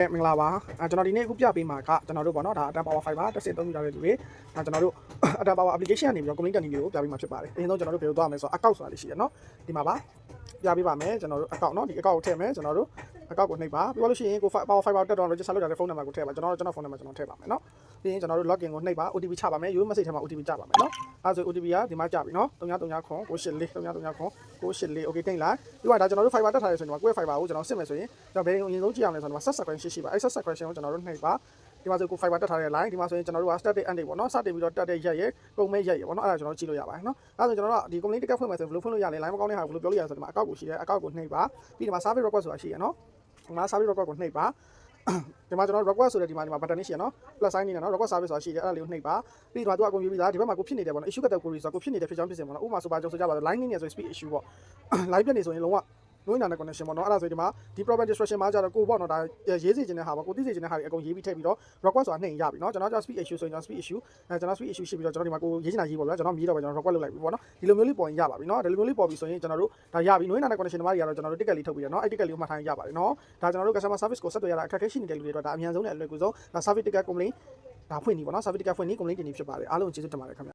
မင်္ဂလာပါကျွန်တော်ဒီနေ့အခုပြပေးမှာကကျွန်တော်တို့ပေါ့နော်ဒါအတန် power fiber တက်စစ်သုံးယူထားတဲ့သူတွေကျွန်တော်တို့အတန် power application ကနေပြီးတော့ complaint ကနေမျိုးပြပေးမှာဖြစ်ပါတယ်အရင်ဆုံးကျွန်တော်တို့ဘယ်လိုသွားမလဲဆိုတော့ account ဆိုတာလေးရှိတယ်နော်ဒီမှာပါပြပေးပါမယ်ကျွန်တော်တို့ account နော်ဒီ account ကိုထည့်မယ်ကျွန်တော်တို့ account ကိုနှိပ်ပါပြီးတော့လို့ရှိရင်ကို power fiber တက်တော့ register လုပ်ထားတဲ့ phone number ကိုထည့်ပါကျွန်တော် phone number ကျွန်တော်ထည့်ပါမယ်နော်ပြီးရင်ကျွန်တော်တို့ login ကိုနှိပ်ပါ OTP ချပါမယ် UMS message ထဲမှာ OTP ချပါမယ်နော်အဲဆို OTP ကဒီမှာကြပြီနော်3939ခွန်984 3939ခွန်984 okay တိတ်လိုက်ပြီးတော့ဒါကျွန်တော်တို့ fiber တက်ထားတယ်ဆိုရင်ဒီမှာ Quick Fiber ကိုကျွန်တော်စစ်မယ်ဆိုရင်ကျွန်တော်ဘယ်အရင်ဆုံးကြည့်ရမလဲဆိုတော့ဒီမှာ set question ရှိပါအဲ set question ကိုကျွန်တော်တို့နှိပ်ပါဒီမှာဆိုကို fiber တက်ထားတဲ့ line ဒီမှာဆိုရင်ကျွန်တော်တို့က static end ပေါ့နော်စတင်ပြီးတော့တက်တဲ့ရက်ရဲ့ကုန်မဲ့ရက်ရဲ့ပေါ့နော်အဲ့ဒါကျွန်တော်ကြည့်လို့ရပါတယ်နော်အဲ့ဒါဆိုကျွန်တော်တို့ဒီ complaint ticket ဖွင့်မယ်ဆိုရင်ဘယ်လိုဖွင့်လို့ရလဲ line မကောင်းတဲ့ဟာကိုဘယ်လိုပြောလို့ရလဲဆိုတော့ဒီမှာ account ကိုရှိတယ် account ကိုနှိပ်ပါပြီးဒီမှာ service request ဆိုတာရှိရနော်ဒီမှာ service request ကိုနှိပ်ပါဒီမှာကျွန်တော် request ဆိုတဲ့ဒီမှာ button လေးရှိရနော် plus sign နေနော် request service ဆိုတာရှိတယ်အဲ့ဒါလေးကိုနှိပ်ပါပြီးဒီမှာသူကအကုန်ယူပြီးသားဒီဘက်မှာကိုဖြစ်နေတယ်ပေါ့နော် issue ကတဲ့ query ဆိုတာကိုဖြစ်နေတဲ့ဖြစ်ကြောင်းဖြစ်စဉ်ပေါ့နော်ဥပမာဆိုပါကြောင့်ဆိုကြပါတော့ line နေဆိုရင် speed issue ပေါ့ line ပြနေဆိုရင်လုံးဝလိုင်းနာနဲ့ connection ပေါ့နော်အဲ့ဒါဆိုဒီမှာဒီ problem distraction မှာကြတော့ကိုပေါ့နော်ဒါရေးစီခြင်းတဲ့ဟာပေါ့ကိုသိစေခြင်းတဲ့ဟာတွေအကုန်ရေးပြီးထည့်ပြီးတော့ request ဆိုတာနှိမ်ရပြီနော်ကျွန်တော် speed issue ဆိုရင်ကျွန်တော် speed issue ကျွန်တော် speed issue ရှိပြီးတော့ကျွန်တော်ဒီမှာကိုရေးချင်တာရေးပေါ့ဗျာကျွန်တော်မြည်တော့ပဲကျွန်တော် request လုပ်လိုက်ပြီပေါ့နော်ဒီလိုမျိုးလေးပေါ်ရင်ရပါပြီနော်ဒီလိုမျိုးလေးပေါ်ပြီဆိုရင်ကျွန်တော်တို့ဒါရပြီလိုင်းနာနဲ့ connection တွေမှာတွေကတော့ကျွန်တော်တို့ ticket လေးထုတ်ပြီးတော့နော်အဲ့ ticket လေးကိုမှတ်ထားရင်ရပါတယ်နော်ဒါကျွန်တော်တို့ customer service ကိုဆက်သွယ်ရတာအခက်အခဲရှိနေတဲ့လူတွေတော့ဒါအမြန်ဆုံးနဲ့အလွယ်ကူဆုံးဒါ service ticket complaint ဒါဖွင့်နေပေါ့နော် service ticket ဖွင့်နေ complaint တင်နေဖြစ်ပါတယ်အားလုံးကျေးဇူးတင်ပါတယ်ခင်ဗျ